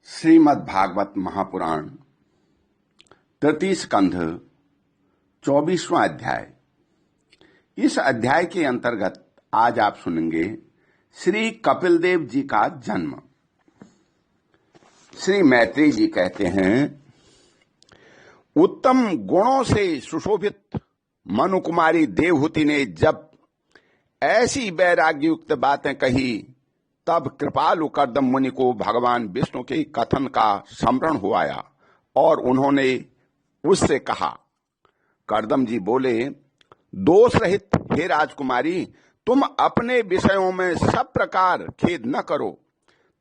श्रीमद् भागवत महापुराण तृतीय स्कंध 24वां अध्याय। इस अध्याय के अंतर्गत आज आप सुनेंगे श्री कपिल देव जी का जन्म। श्री मैत्री जी कहते हैं, उत्तम गुणों से सुशोभित मनु कुमारी देवहूति ने जब ऐसी वैराग्ययुक्त बातें कही, तब कृपालु कर्दम मुनि को भगवान विष्णु के कथन का स्मरण हो आया और उन्होंने उससे कहा। कर्दम जी बोले, दोष रहित हे राजकुमारी, तुम अपने विषयों में सब प्रकार खेद न करो।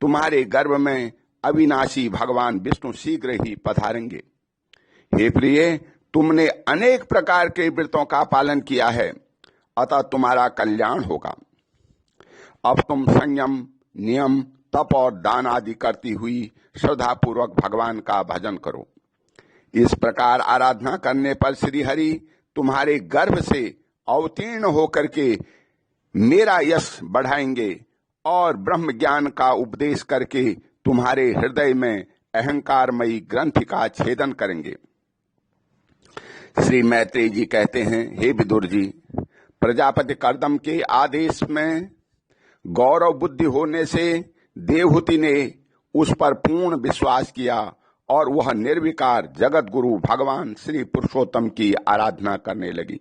तुम्हारे गर्भ में अविनाशी भगवान विष्णु शीघ्र ही पधारेंगे। हे प्रिय, तुमने अनेक प्रकार के व्रतों का पालन किया है, अतः तुम्हारा कल्याण होगा। अब तुम संयम, नियम, तप और दान आदि करती हुई श्रद्धापूर्वक भगवान का भजन करो। इस प्रकार आराधना करने पर श्री हरि तुम्हारे गर्भ से अवतीर्ण होकर के मेरा यश बढ़ाएंगे और ब्रह्म ज्ञान का उपदेश करके तुम्हारे हृदय में अहंकारमयी ग्रंथि का छेदन करेंगे। श्री मैत्री जी कहते हैं, हे विदुर जी, प्रजापति कर्दम के आदेश में गौरव बुद्धि होने से देवहूति ने उस पर पूर्ण विश्वास किया और वह निर्विकार जगत गुरु भगवान श्री पुरुषोत्तम की आराधना करने लगी।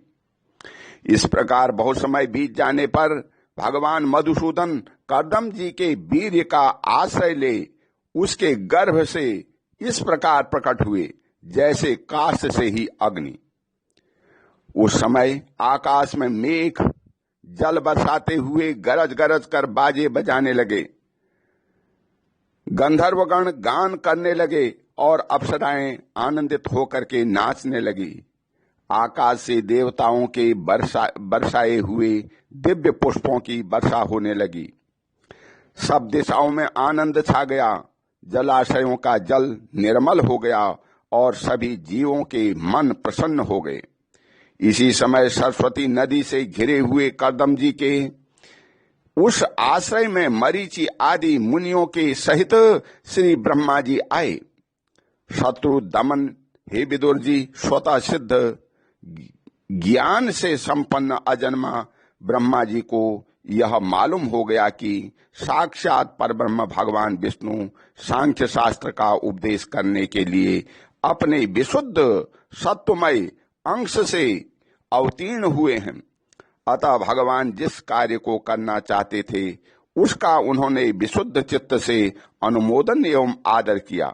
इस प्रकार बहुत समय बीत जाने पर भगवान मधुसूदन कर्दम जी के वीर्य का आश्रय ले उसके गर्भ से इस प्रकार प्रकट हुए जैसे काष्ठ से ही अग्नि। उस समय आकाश में मेघ जल बरसाते हुए गरज गरज कर बाजे बजाने लगे, गंधर्वगण गान करने लगे और अप्सराएं आनंदित होकर के नाचने लगी। आकाश से देवताओं के बरसाए हुए दिव्य पुष्पों की वर्षा होने लगी। सब दिशाओं में आनंद छा गया, जलाशयों का जल निर्मल हो गया और सभी जीवों के मन प्रसन्न हो गए। इसी समय सरस्वती नदी से घिरे हुए कर्दम जी के उस आश्रय में मरीचि आदि मुनियों के सहित श्री ब्रह्मा जी आए। शत्रु दमन हे विदुर जी, स्वतः सिद्ध ज्ञान से संपन्न अजन्मा ब्रह्मा जी को यह मालूम हो गया कि साक्षात परब्रह्म भगवान विष्णु सांख्य शास्त्र का उपदेश करने के लिए अपने विशुद्ध सत्वमय अंश से अवतीर्ण हुए हैं। अतः भगवान जिस कार्य को करना चाहते थे उसका उन्होंने विशुद्ध चित्त से अनुमोदन एवं आदर किया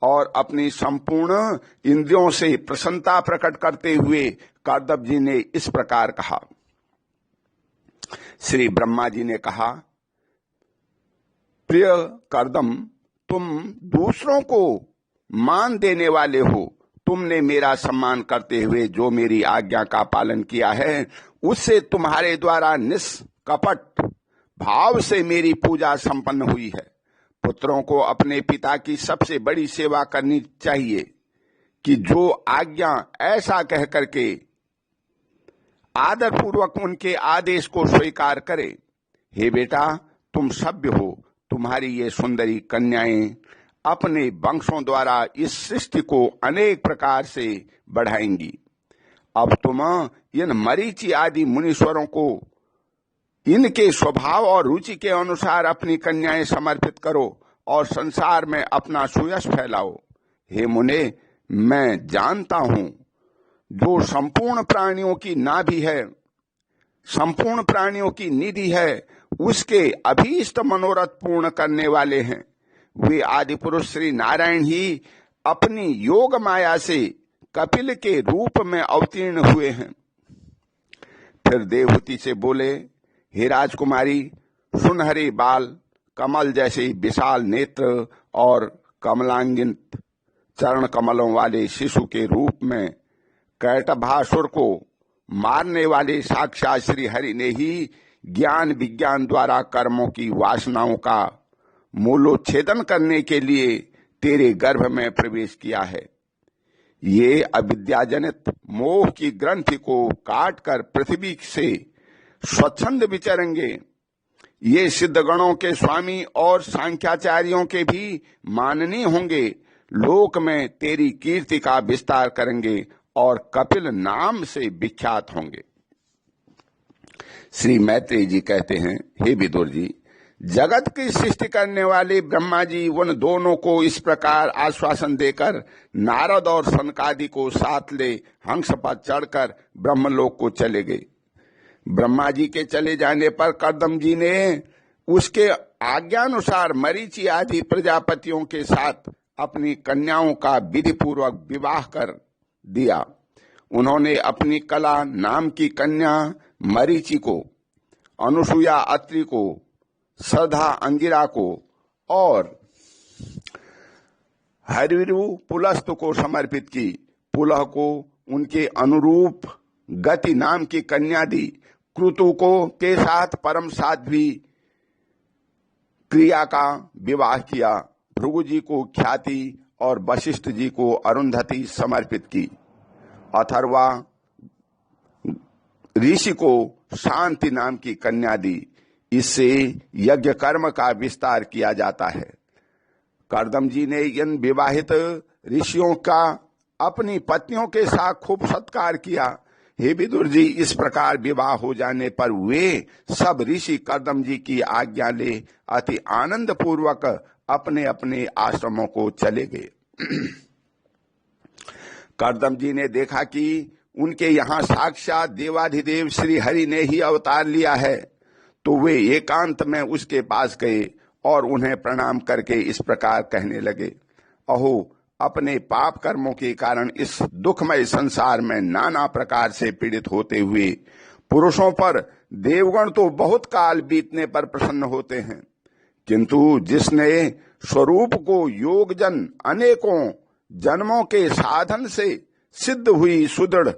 और अपनी संपूर्ण इंद्रियों से प्रसन्नता प्रकट करते हुए कर्दम जी ने इस प्रकार कहा। श्री ब्रह्मा जी ने कहा, प्रिय कर्दम, तुम दूसरों को मान देने वाले हो। तुमने मेरा सम्मान करते हुए जो मेरी आज्ञा का पालन किया है, उससे तुम्हारे द्वारा निष्कपट भाव से मेरी पूजा संपन्न हुई है। पुत्रों को अपने पिता की सबसे बड़ी सेवा करनी चाहिए कि जो आज्ञा ऐसा कह करके आदर पूर्वक उनके आदेश को स्वीकार करे। हे बेटा, तुम सभ्य हो, तुम्हारी ये सुंदरी कन्याएं अपने वंशों द्वारा इस सृष्टि को अनेक प्रकार से बढ़ाएंगी। अब तुम इन मरीचि आदि मुनीश्वरों को इनके स्वभाव और रुचि के अनुसार अपनी कन्याएं समर्पित करो और संसार में अपना सुयश फैलाओ। हे मुने, मैं जानता हूं जो संपूर्ण प्राणियों की नाभि है, संपूर्ण प्राणियों की निधि है, उसके अभीष्ट मनोरथ पूर्ण करने वाले हैं। वे आदि पुरुष श्री नारायण ही अपनी योग माया से कपिल के रूप में अवतीर्ण हुए हैं। फिर देवहूति से बोले, हे राजकुमारी, सुनहरे बाल, कमल जैसे विशाल नेत्र और कमलांगित चरण कमलों वाले शिशु के रूप में कैटभासुर को मारने वाले साक्षात श्री हरि ने ही ज्ञान विज्ञान द्वारा कर्मों की वासनाओं का मूलोच्छेदन करने के लिए तेरे गर्भ में प्रवेश किया है। ये अविद्याजनित मोह की ग्रंथि को काटकर पृथ्वी से स्वच्छंद विचरेंगे। ये सिद्धगणों के स्वामी और सांख्याचार्यों के भी माननीय होंगे, लोक में तेरी कीर्ति का विस्तार करेंगे और कपिल नाम से विख्यात होंगे। श्री मैत्रेय जी कहते हैं, हे विदुर जी, जगत की सृष्टि करने वाले ब्रह्मा जी उन दोनों को इस प्रकार आश्वासन देकर नारद और सनकादि को साथ ले हंस पर चढ़कर ब्रह्मलोक को चले गए। ब्रह्मा जी के चले जाने पर कर्दम जी ने उसके आज्ञानुसार मरीचि आदि प्रजापतियों के साथ अपनी कन्याओं का विधि पूर्वक विवाह कर दिया। उन्होंने अपनी कला नाम की कन्या मरीचि को, अनुसुया अत्रि को, श्रद्धा अंगिरा को और हरिरु पुलस्त को समर्पित की। पुलह को उनके अनुरूप गति नाम की कन्या दी। क्रतु को के साथ परम साध्वी क्रिया का विवाह किया। भृगु जी को ख्याति और वशिष्ठ जी को अरुंधति समर्पित की। अथर्वा ऋषि को शांति नाम की कन्या दी। इससे यज्ञ कर्म का विस्तार किया जाता है। कर्दम जी ने इन विवाहित ऋषियों का अपनी पत्नियों के साथ खूब सत्कार किया। हे विदुर जी, इस प्रकार विवाह हो जाने पर वे सब ऋषि कर्दम जी की आज्ञा ले अति आनंद पूर्वक अपने अपने आश्रमों को चले गए। कर्दम जी ने देखा कि उनके यहाँ साक्षात देवाधिदेव श्री हरि ने ही अवतार लिया है, तो वे एकांत में उसके पास गए और उन्हें प्रणाम करके इस प्रकार कहने लगे, अहो, अपने पाप कर्मों के कारण इस दुखमय संसार में नाना प्रकार से पीड़ित होते हुए पुरुषों पर देवगण तो बहुत काल बीतने पर प्रसन्न होते हैं, किंतु जिसने स्वरूप को योगजन अनेकों जन्मों के साधन से सिद्ध हुई सुदृढ़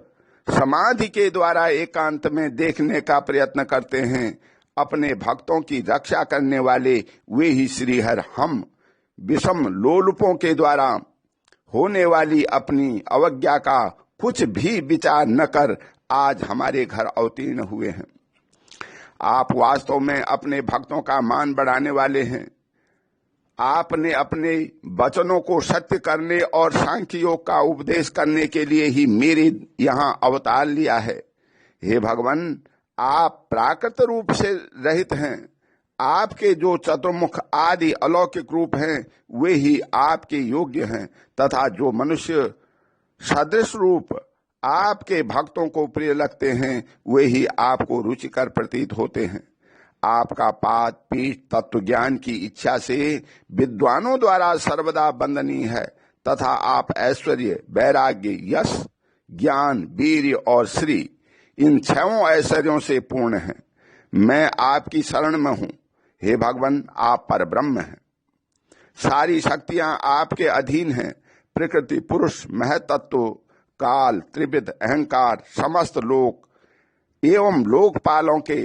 समाधि के द्वारा एकांत में देखने का प्रयत्न करते हैं, अपने भक्तों की रक्षा करने वाले वे ही श्रीहर हम विषम लोलुपों के द्वारा होने वाली अपनी अवज्ञा का कुछ भी विचार न कर आज हमारे घर अवतीर्ण हुए हैं। आप वास्तव में अपने भक्तों का मान बढ़ाने वाले हैं। आपने अपने वचनों को सत्य करने और सांख्य योग का उपदेश करने के लिए ही मेरे यहाँ अवतार लिया है। हे भगवान, आप प्राकृत रूप से रहित हैं। आपके जो चतुर्मुख आदि अलौकिक रूप हैं वे ही आपके योग्य हैं, तथा जो मनुष्य सदृश रूप आपके भक्तों को प्रिय लगते हैं वे ही आपको रुचिकर प्रतीत होते हैं। आपका पाद पीठ तत्व ज्ञान की इच्छा से विद्वानों द्वारा सर्वदा वंदनीय है, तथा आप ऐश्वर्य, वैराग्य, यश, ज्ञान, वीर्य और श्री इन छहों ऐश्वर्यों से पूर्ण हैं। मैं आपकी शरण में हूँ। हे भगवान, आप परब्रह्म हैं। सारी शक्तियां आपके अधीन हैं। प्रकृति, पुरुष, महतत्व, काल, त्रिविध, अहंकार, समस्त लोक एवं लोकपालों के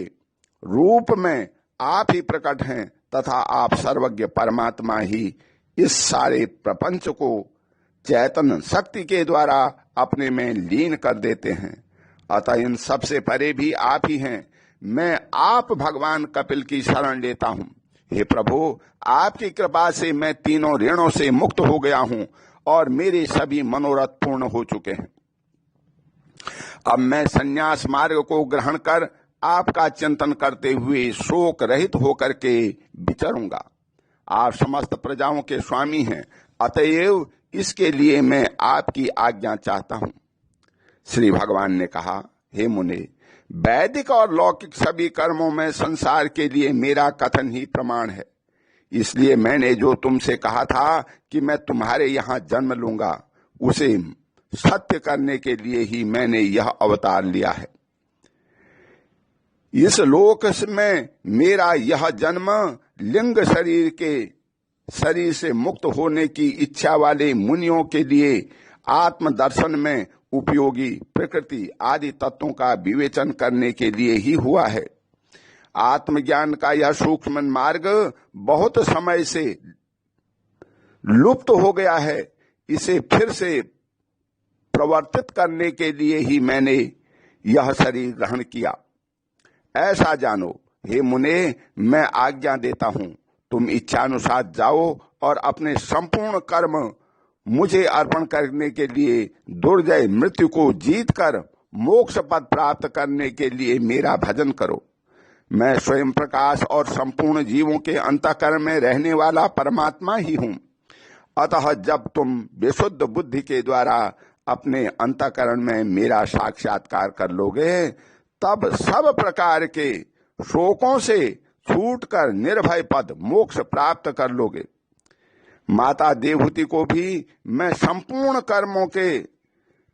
रूप में आप ही प्रकट हैं, तथा आप सर्वज्ञ परमात्मा ही इस सारे प्रपंच को चैतन्य शक्ति के द्वारा अपने में लीन कर देते हैं। अतः इन सबसे परे भी आप ही हैं। मैं आप भगवान कपिल की शरण लेता हूँ। हे प्रभु, आपकी कृपा से मैं तीनों ऋणों से मुक्त हो गया हूँ और मेरे सभी मनोरथ पूर्ण हो चुके हैं। अब मैं संन्यास मार्ग को ग्रहण कर आपका चिंतन करते हुए शोक रहित होकर के विचरूंगा। आप समस्त प्रजाओं के स्वामी हैं, अतएव इसके लिए मैं आपकी आज्ञा चाहता हूँ। श्री भगवान ने कहा, हे मुने, वैदिक और लौकिक सभी कर्मों में संसार के लिए मेरा कथन ही प्रमाण है। इसलिए मैंने जो तुमसे कहा था कि मैं तुम्हारे यहाँ जन्म लूंगा, उसे सत्य करने के लिए ही मैंने यह अवतार लिया है। इस लोक में मेरा यह जन्म लिंग शरीर से मुक्त होने की इच्छा वाले मुनियों के लिए आत्मदर्शन में उपयोगी प्रकृति आदि तत्वों का विवेचन करने के लिए ही हुआ है। आत्मज्ञान का यह सूक्ष्म मार्ग बहुत समय से लुप्त हो गया है। इसे फिर से प्रवर्तित करने के लिए ही मैंने यह शरीर ग्रहण किया। ऐसा जानो, हे मुने, मैं आज्ञा देता हूं, तुम इच्छानुसार जाओ और अपने संपूर्ण कर्म मुझे अर्पण करने के लिए दुर्जय मृत्यु को जीतकर मोक्ष पद प्राप्त करने के लिए मेरा भजन करो। मैं स्वयं प्रकाश और संपूर्ण जीवों के अंतःकरण में रहने वाला परमात्मा ही हूं। अतः जब तुम विशुद्ध बुद्धि के द्वारा अपने अंतःकरण में मेरा साक्षात्कार कर लोगे, तब सब प्रकार के शोकों से छूटकर निर्भय पद मोक्ष प्राप्त कर लोगे। माता देवहूति को भी मैं संपूर्ण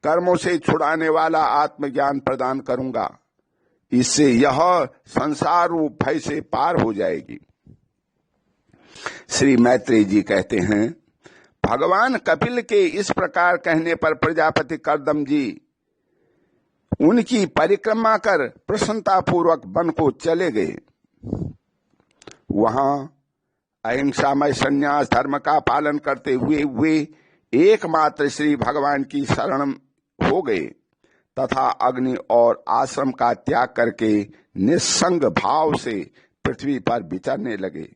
कर्मों से छुड़ाने वाला आत्मज्ञान प्रदान करूंगा। इससे यह संसार रूप भय से पार हो जाएगी। श्री मैत्रेय जी कहते हैं, भगवान कपिल के इस प्रकार कहने पर प्रजापति कर्दम जी उनकी परिक्रमा कर प्रसन्नता पूर्वक वन को चले गए। वहां अहिंसामय संन्यास धर्म का पालन करते हुए वे एकमात्र श्री भगवान की शरण हो गए तथा अग्नि और आश्रम का त्याग करके निस्संग भाव से पृथ्वी पर विचरने लगे।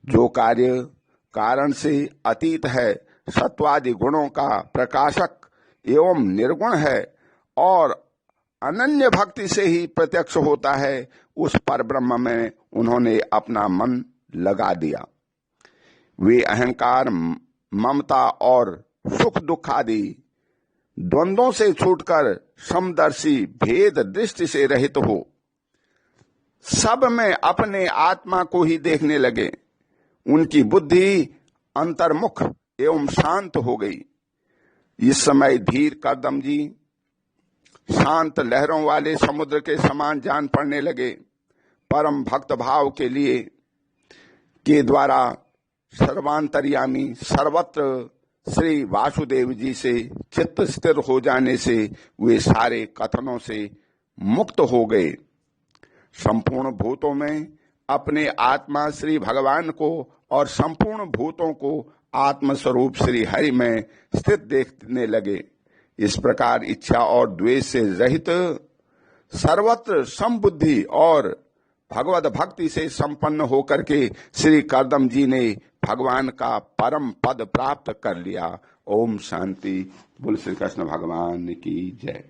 जो कार्य कारण से अतीत है, सत्वादि गुणों का प्रकाशक एवं निर्गुण है और अनन्य भक्ति से ही प्रत्यक्ष होता है, उस परब्रह्म में उन्होंने अपना मन लगा दिया। वे अहंकार, ममता और सुख दुख आदि द्वंद्वों से छूटकर समदर्शी भेद दृष्टि से रहित हो सब में अपने आत्मा को ही देखने लगे। उनकी बुद्धि अंतर्मुख एवं शांत हो गई। इस समय धीर कर्दम जी शांत लहरों वाले समुद्र के समान जान पड़ने लगे। परम भक्त भाव के द्वारा सर्वांतर्यामी सर्वत्र श्री वासुदेव जी से चित्त स्थिर हो जाने से वे सारे कथनों से मुक्त हो गए। संपूर्ण भूतों में अपने आत्मा श्री भगवान को और संपूर्ण भूतों को आत्म स्वरूप श्री हरि में स्थित देखने लगे। इस प्रकार इच्छा और द्वेष से रहित सर्वत्र समबुद्धि और भगवत भक्ति से संपन्न होकर के श्री कर्दम जी ने भगवान का परम पद प्राप्त कर लिया। ओम शांति। बोल श्री कृष्ण भगवान की जय।